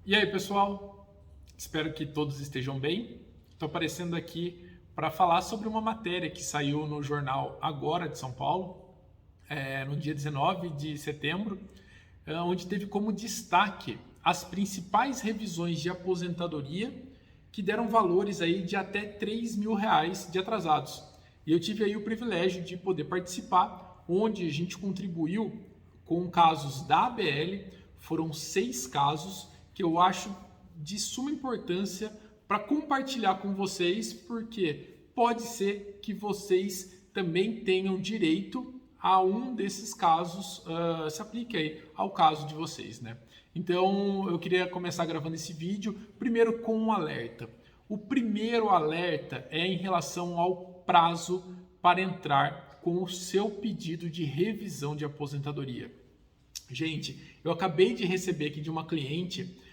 E aí, pessoal? Espero que todos estejam bem. Estou aparecendo aqui para falar sobre uma matéria que saiu no jornal Agora de São Paulo, no dia 19 de setembro, onde teve como destaque as principais revisões de aposentadoria que deram valores aí de até R$ 3.000 de atrasados. E eu tive aí o privilégio de poder participar, onde a gente contribuiu com casos da ABL. Foram 6 casos que eu acho de suma importância para compartilhar com vocês, porque pode ser que vocês também tenham direito a um desses casos, se aplique aí ao caso de vocês, né? Então eu queria começar gravando esse vídeo primeiro com um alerta. O primeiro alerta é em relação ao prazo para entrar com o seu pedido de revisão de aposentadoria. Gente, eu acabei de receber aqui de uma cliente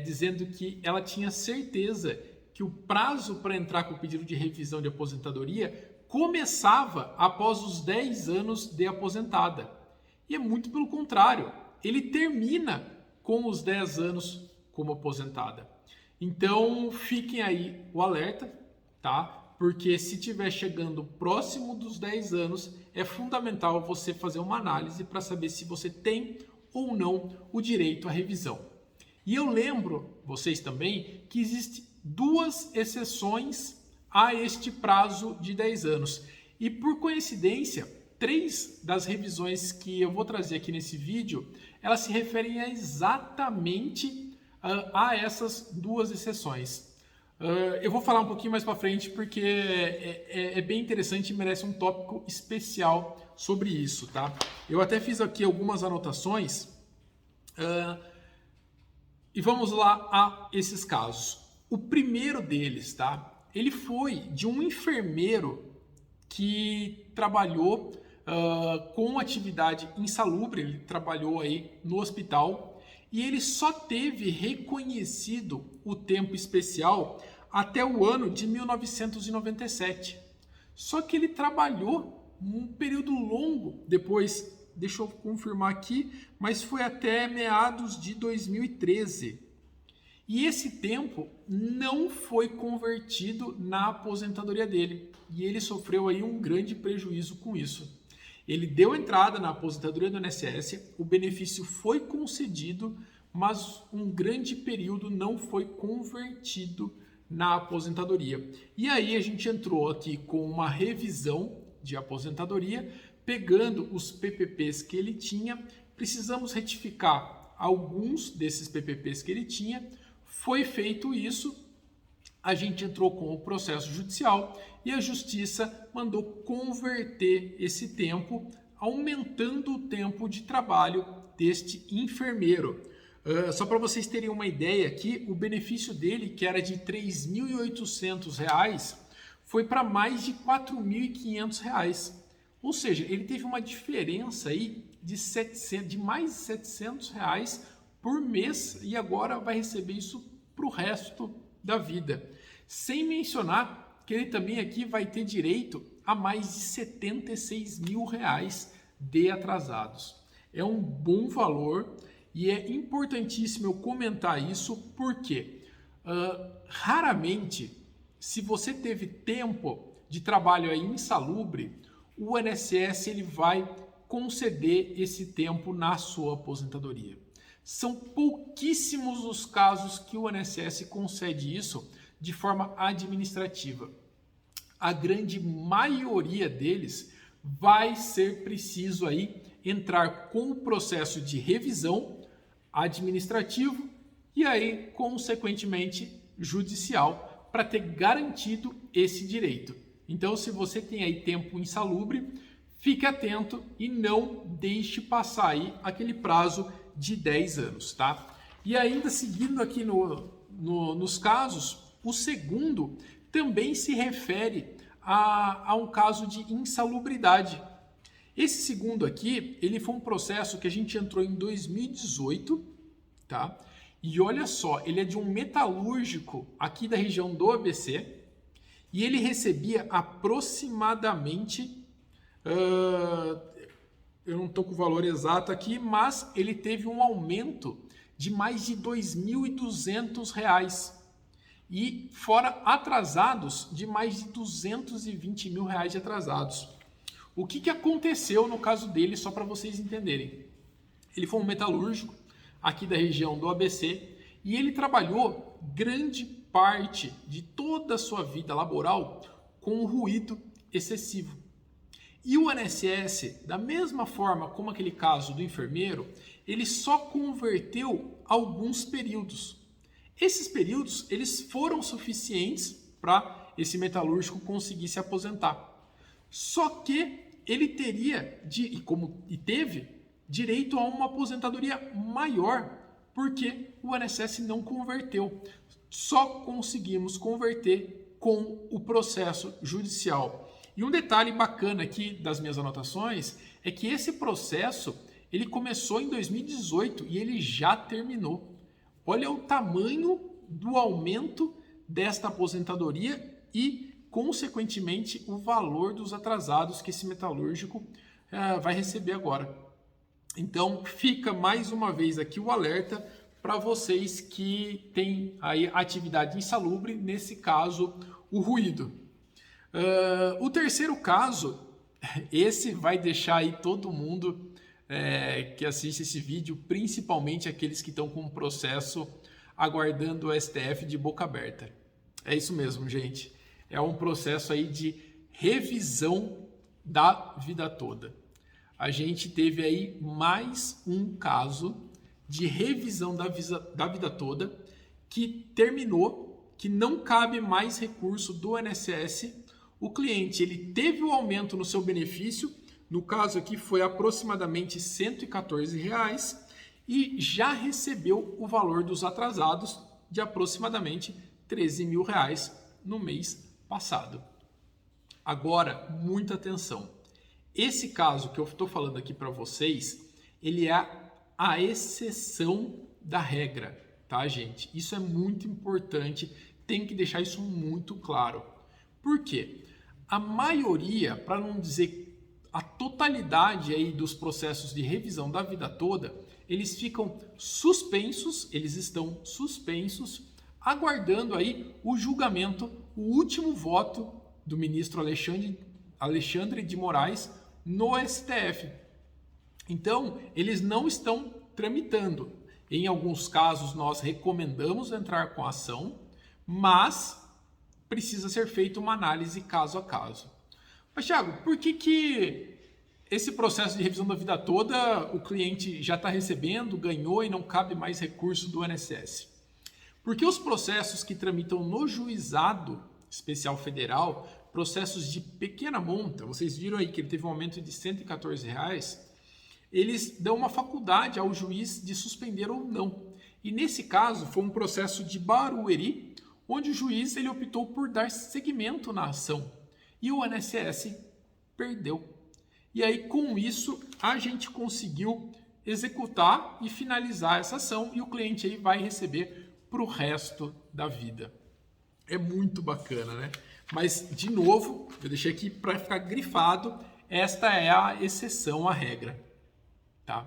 dizendo que ela tinha certeza que o prazo para entrar com o pedido de revisão de aposentadoria começava após os 10 anos de aposentada. E é muito pelo contrário, ele termina com os 10 anos como aposentada. Então, fiquem aí o alerta, tá? Porque se estiver chegando próximo dos 10 anos, é fundamental você fazer uma análise para saber se você tem ou não o direito à revisão. E eu lembro, vocês também, que existem 2 exceções a este prazo de 10 anos. E por coincidência, 3 das revisões que eu vou trazer aqui nesse vídeo, elas se referem exatamente a essas 2 exceções. Eu vou falar um pouquinho mais para frente porque é bem interessante e merece um tópico especial sobre isso, tá? Eu até fiz aqui algumas anotações e vamos lá a esses casos. O primeiro deles, tá? Ele foi de um enfermeiro que trabalhou com atividade insalubre, ele trabalhou aí no hospital e ele só teve reconhecido o tempo especial até o ano de 1997. Só que ele trabalhou um período longo depois, deixa eu confirmar aqui, mas foi até meados de 2013. E esse tempo não foi convertido na aposentadoria dele. E ele sofreu aí um grande prejuízo com isso. Ele deu entrada na aposentadoria do INSS, o benefício foi concedido, mas um grande período não foi convertido na aposentadoria. E aí a gente entrou aqui com uma revisão de aposentadoria, pegando os PPPs que ele tinha, precisamos retificar alguns desses PPPs que ele tinha. Foi feito isso, a gente entrou com o processo judicial e a justiça mandou converter esse tempo, aumentando o tempo de trabalho deste enfermeiro. Só para vocês terem uma ideia aqui, o benefício dele, que era de R$ 3.800, foi para mais de R$ 4.500. Ou seja, ele teve uma diferença aí de mais de R$ 700 por mês e agora vai receber isso para o resto da vida. Sem mencionar que ele também aqui vai ter direito a mais de R$ 76.000 de atrasados. É um bom valor e é importantíssimo eu comentar isso porque raramente, se você teve tempo de trabalho aí insalubre, o INSS ele vai conceder esse tempo na sua aposentadoria. São pouquíssimos os casos que o INSS concede isso de forma administrativa. A grande maioria deles vai ser preciso aí entrar com o processo de revisão administrativo e aí, consequentemente, judicial, para ter garantido esse direito. Então, se você tem aí tempo insalubre, fique atento e não deixe passar aí aquele prazo de 10 anos, tá? E ainda seguindo aqui nos casos, o segundo também se refere a um caso de insalubridade. Esse segundo aqui, ele foi um processo que a gente entrou em 2018, tá? E olha só, ele é de um metalúrgico aqui da região do ABC e ele recebia aproximadamente, eu não estou com o valor exato aqui, mas ele teve um aumento de mais de R$ 2.200 e fora atrasados de mais de R$ 220 mil de atrasados. O que aconteceu no caso dele, só para vocês entenderem? Ele foi um metalúrgico aqui da região do ABC e ele trabalhou grande parte de toda a sua vida laboral com ruído excessivo. E o INSS, da mesma forma como aquele caso do enfermeiro, ele só converteu alguns períodos. Esses períodos eles foram suficientes para esse metalúrgico conseguir se aposentar. Só que ele teria teve direito a uma aposentadoria maior, porque o INSS não converteu. Só conseguimos converter com o processo judicial. E um detalhe bacana aqui das minhas anotações é que esse processo ele começou em 2018 e ele já terminou. Olha o tamanho do aumento desta aposentadoria e, consequentemente, o valor dos atrasados que esse metalúrgico vai receber agora. Então, fica mais uma vez aqui o alerta para vocês que têm aí atividade insalubre, nesse caso, o ruído. O terceiro caso, esse vai deixar aí todo mundo que assiste esse vídeo, principalmente aqueles que estão com um processo aguardando o STF de boca aberta. É isso mesmo, gente. É um processo aí de revisão da vida toda. A gente teve aí mais um caso de revisão da vida toda que terminou, que não cabe mais recurso do INSS. O cliente ele teve o aumento no seu benefício, no caso aqui foi aproximadamente R$ 114 e já recebeu o valor dos atrasados de aproximadamente R$ 13 mil no mês passado. Agora, muita atenção. Esse caso que eu estou falando aqui para vocês, ele é a exceção da regra, tá, gente? Isso é muito importante, tem que deixar isso muito claro. Por quê? A maioria, para não dizer a totalidade aí dos processos de revisão da vida toda, eles ficam suspensos, eles estão suspensos, aguardando aí o julgamento, o último voto do ministro Alexandre de Moraes no STF. Então, eles não estão tramitando. Em alguns casos, nós recomendamos entrar com a ação, mas precisa ser feita uma análise caso a caso. Mas, Thiago, por que esse processo de revisão da vida toda o cliente já está recebendo, ganhou e não cabe mais recurso do INSS? Porque os processos que tramitam no Juizado Especial Federal, processos de pequena monta, vocês viram aí que ele teve um aumento de R$ 114, eles dão uma faculdade ao juiz de suspender ou não. E nesse caso foi um processo de Barueri, onde o juiz ele optou por dar seguimento na ação. E o INSS perdeu. E aí, com isso, a gente conseguiu executar e finalizar essa ação e o cliente aí vai receber para o resto da vida. É muito bacana, né? Mas, de novo, eu deixei aqui para ficar grifado, esta é a exceção à regra. Tá?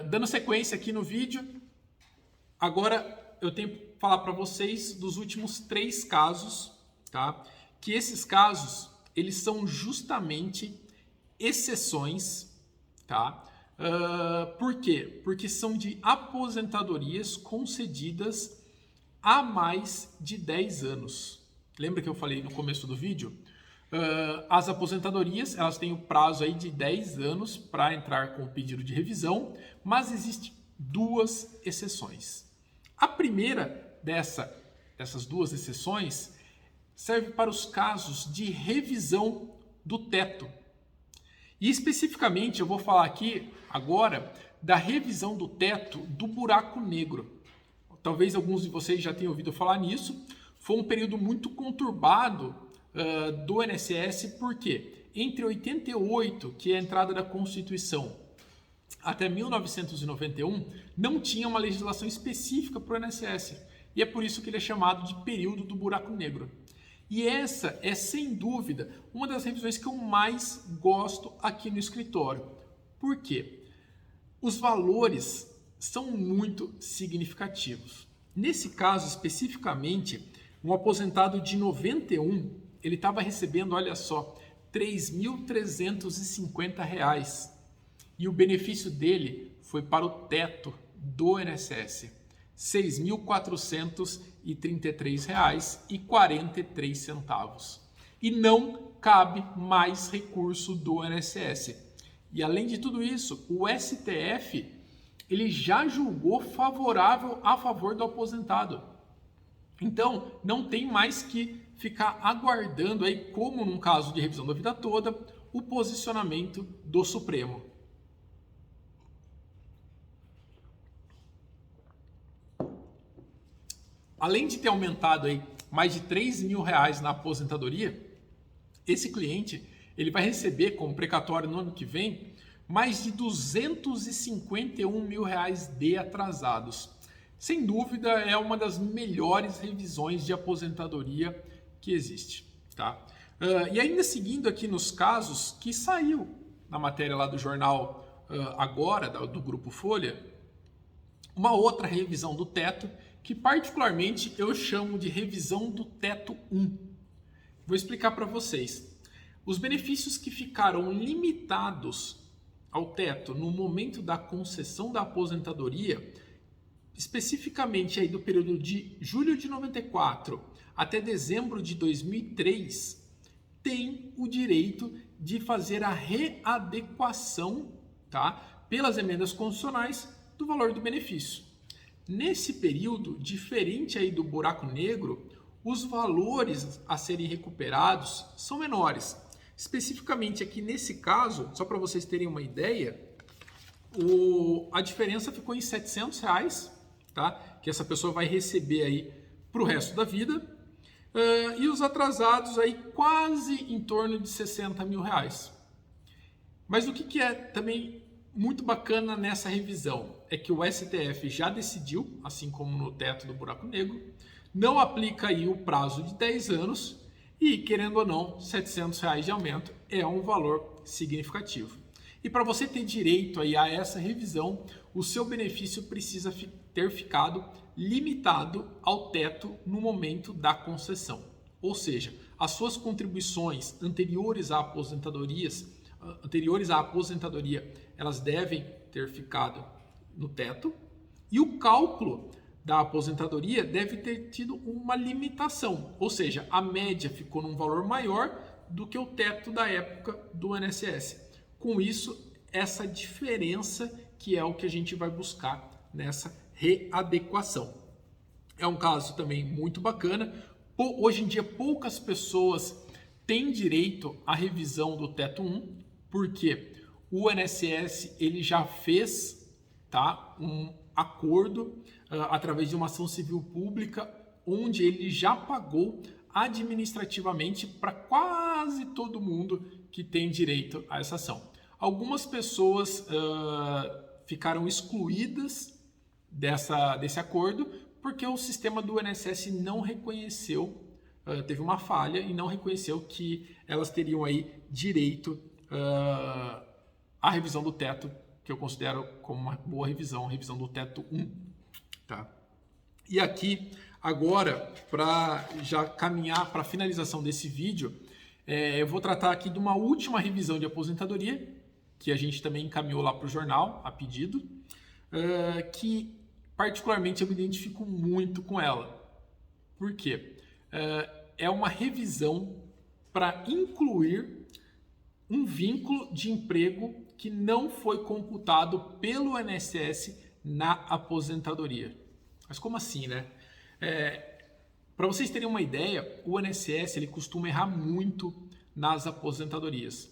Dando sequência aqui no vídeo, agora eu tenho que falar para vocês dos últimos 3 casos, tá? Que esses casos, eles são justamente exceções, tá? Por quê? Porque são de aposentadorias concedidas há mais de 10 anos. Lembra que eu falei no começo do vídeo? As aposentadorias, elas têm o prazo aí de 10 anos para entrar com o pedido de revisão, mas existem 2 exceções. A primeira dessas 2 exceções serve para os casos de revisão do teto. E especificamente eu vou falar aqui agora da revisão do teto do buraco negro. Talvez alguns de vocês já tenham ouvido falar nisso. Foi um período muito conturbado do INSS, porque entre 88, que é a entrada da Constituição, até 1991, não tinha uma legislação específica para o INSS. E é por isso que ele é chamado de período do buraco negro. E essa é, sem dúvida, uma das revisões que eu mais gosto aqui no escritório. Por quê? Os valores são muito significativos. Nesse caso especificamente, um aposentado de 91, ele estava recebendo, olha só, R$ 3.350 e o benefício dele foi para o teto do INSS, R$ 6.433,43. E não cabe mais recurso do INSS. E além de tudo isso, o STF ele já julgou favorável a favor do aposentado. Então, não tem mais que ficar aguardando aí, como num caso de revisão da vida toda, o posicionamento do Supremo. Além de ter aumentado aí mais de R$ 3.000 na aposentadoria, esse cliente ele vai receber como precatório no ano que vem mais de R$ 251 mil de atrasados. Sem dúvida, é uma das melhores revisões de aposentadoria que existe. Tá? E ainda seguindo aqui nos casos que saiu na matéria lá do jornal agora, do Grupo Folha, uma outra revisão do teto, que particularmente eu chamo de revisão do teto 1. Vou explicar para vocês. Os benefícios que ficaram limitados ao teto no momento da concessão da aposentadoria, especificamente aí do período de julho de 94 até dezembro de 2003, tem o direito de fazer a readequação, tá, pelas emendas constitucionais do valor do benefício. Nesse período, diferente aí do buraco negro, os valores a serem recuperados são menores. Especificamente aqui nesse caso, só para vocês terem uma ideia, a diferença ficou em R$ 700, tá? Que essa pessoa vai receber aí para o resto da vida, e os atrasados aí quase em torno de R$ 60 mil. Mas o que é também muito bacana nessa revisão é que o STF já decidiu, assim como no teto do buraco negro, não aplica aí o prazo de 10 anos e, querendo ou não, R$ 700 de aumento é um valor significativo. E para você ter direito aí a essa revisão, o seu benefício precisa ter ficado limitado ao teto no momento da concessão. Ou seja, as suas contribuições anteriores à aposentadoria, elas devem ter ficado no teto e o cálculo da aposentadoria deve ter tido uma limitação, ou seja, a média ficou num valor maior do que o teto da época do INSS. Com isso, essa diferença que é o que a gente vai buscar nessa readequação. É um caso também muito bacana. Hoje em dia, poucas pessoas têm direito à revisão do teto 1, porque o INSS ele já fez, tá, um acordo através de uma ação civil pública, onde ele já pagou administrativamente para quase todo mundo que tem direito a essa ação. Algumas pessoas ficaram excluídas desse acordo porque o sistema do INSS não reconheceu, teve uma falha e não reconheceu que elas teriam aí direito à revisão do teto, que eu considero como uma boa revisão, a revisão do teto 1. Tá? E aqui, agora, para já caminhar para a finalização desse vídeo, eu vou tratar aqui de uma última revisão de aposentadoria, que a gente também encaminhou lá para o jornal, a pedido, que particularmente eu me identifico muito com ela. Por quê? É uma revisão para incluir um vínculo de emprego que não foi computado pelo INSS na aposentadoria. Mas como assim, né? Para vocês terem uma ideia, o INSS ele costuma errar muito nas aposentadorias.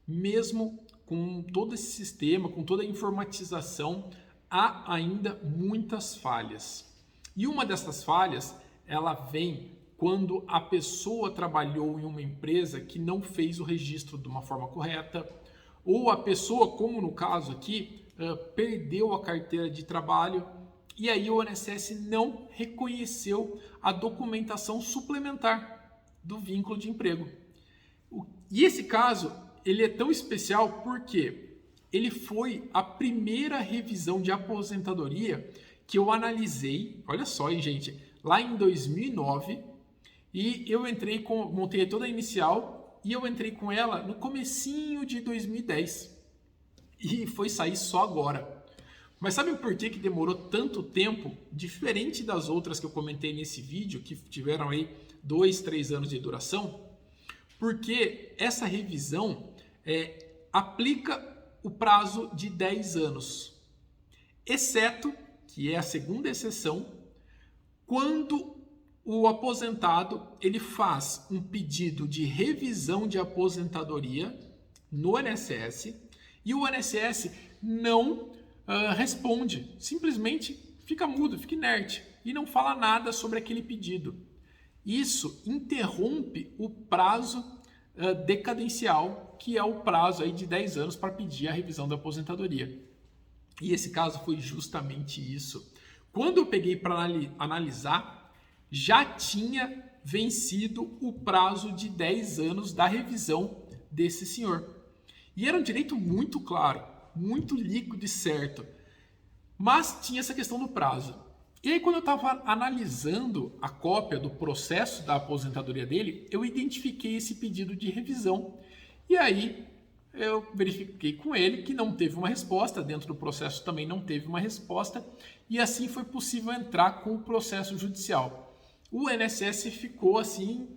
Mesmo com todo esse sistema, com toda a informatização, há ainda muitas falhas. E uma dessas falhas, ela vem quando a pessoa trabalhou em uma empresa que não fez o registro de uma forma correta, ou a pessoa, como no caso aqui, perdeu a carteira de trabalho e aí o INSS não reconheceu a documentação suplementar do vínculo de emprego. E esse caso, ele é tão especial porque ele foi a primeira revisão de aposentadoria que eu analisei, olha só, hein, gente, lá em 2009, e eu montei toda a inicial, e eu entrei com ela no comecinho de 2010, e foi sair só agora. Mas sabe por que demorou tanto tempo, diferente das outras que eu comentei nesse vídeo, que tiveram aí 2, 3 anos de duração? Porque essa revisão aplica o prazo de 10 anos, exceto, que é a segunda exceção, quando o aposentado ele faz um pedido de revisão de aposentadoria no INSS e o INSS não responde, simplesmente fica mudo, fica inerte e não fala nada sobre aquele pedido. Isso interrompe o prazo decadencial, que é o prazo aí de 10 anos para pedir a revisão da aposentadoria. E esse caso foi justamente isso. Quando eu peguei para analisar, já tinha vencido o prazo de 10 anos da revisão desse senhor. E era um direito muito claro, muito líquido e certo. Mas tinha essa questão do prazo. E aí, quando eu estava analisando a cópia do processo da aposentadoria dele, eu identifiquei esse pedido de revisão. E aí, eu verifiquei com ele que não teve uma resposta, dentro do processo também não teve uma resposta, e assim foi possível entrar com o processo judicial. O INSS ficou assim,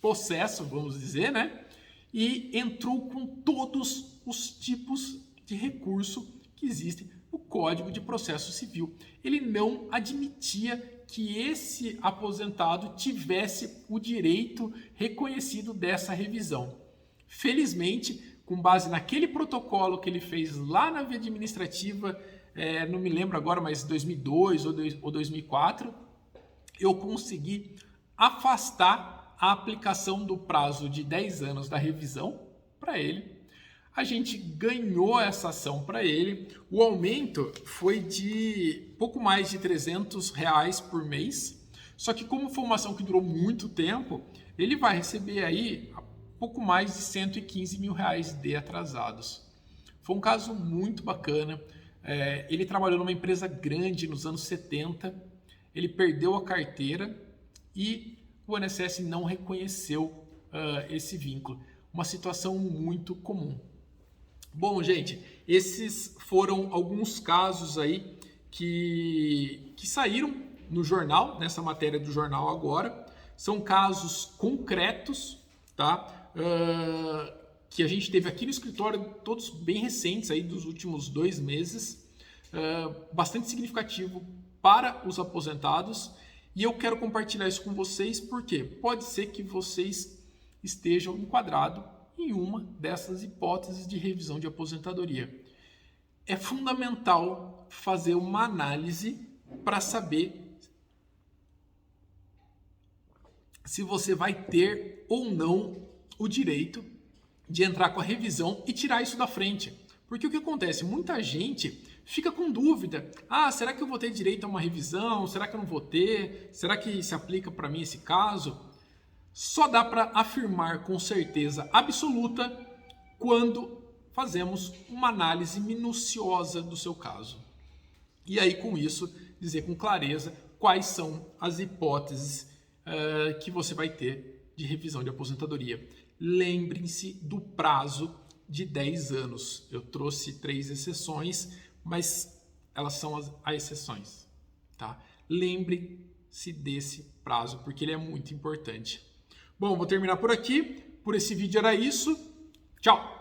possesso, vamos dizer, né? E entrou com todos os tipos de recurso que existem no Código de Processo Civil. Ele não admitia que esse aposentado tivesse o direito reconhecido dessa revisão. Felizmente, com base naquele protocolo que ele fez lá na via administrativa, não me lembro agora, mas 2002 ou 2004, eu consegui afastar a aplicação do prazo de 10 anos da revisão para ele. A gente ganhou essa ação para ele. O aumento foi de pouco mais de R$300 por mês. Só que como foi uma ação que durou muito tempo, ele vai receber aí pouco mais de R$115 mil de atrasados. Foi um caso muito bacana. Ele trabalhou numa empresa grande nos anos 70. Ele perdeu a carteira e o INSS não reconheceu esse vínculo. Uma situação muito comum. Bom, gente, esses foram alguns casos aí que saíram no jornal, nessa matéria do jornal agora. São casos concretos, tá? Que a gente teve aqui no escritório, todos bem recentes, aí dos últimos 2 meses, bastante significativo para os aposentados. E eu quero compartilhar isso com vocês porque pode ser que vocês estejam enquadrados em uma dessas hipóteses de revisão de aposentadoria. É fundamental fazer uma análise para saber se você vai ter ou não o direito de entrar com a revisão e tirar isso da frente. Porque o que acontece? Muita gente fica com dúvida. Será que eu vou ter direito a uma revisão? Será que eu não vou ter? Será que se aplica para mim esse caso? Só dá para afirmar com certeza absoluta quando fazemos uma análise minuciosa do seu caso. E aí, com isso, dizer com clareza quais são as hipóteses que você vai ter de revisão de aposentadoria. Lembrem-se do prazo de 10 anos. Eu trouxe 3 exceções, mas elas são as exceções. Tá? Lembre-se desse prazo, porque ele é muito importante. Bom, vou terminar por aqui. Por esse vídeo era isso. Tchau!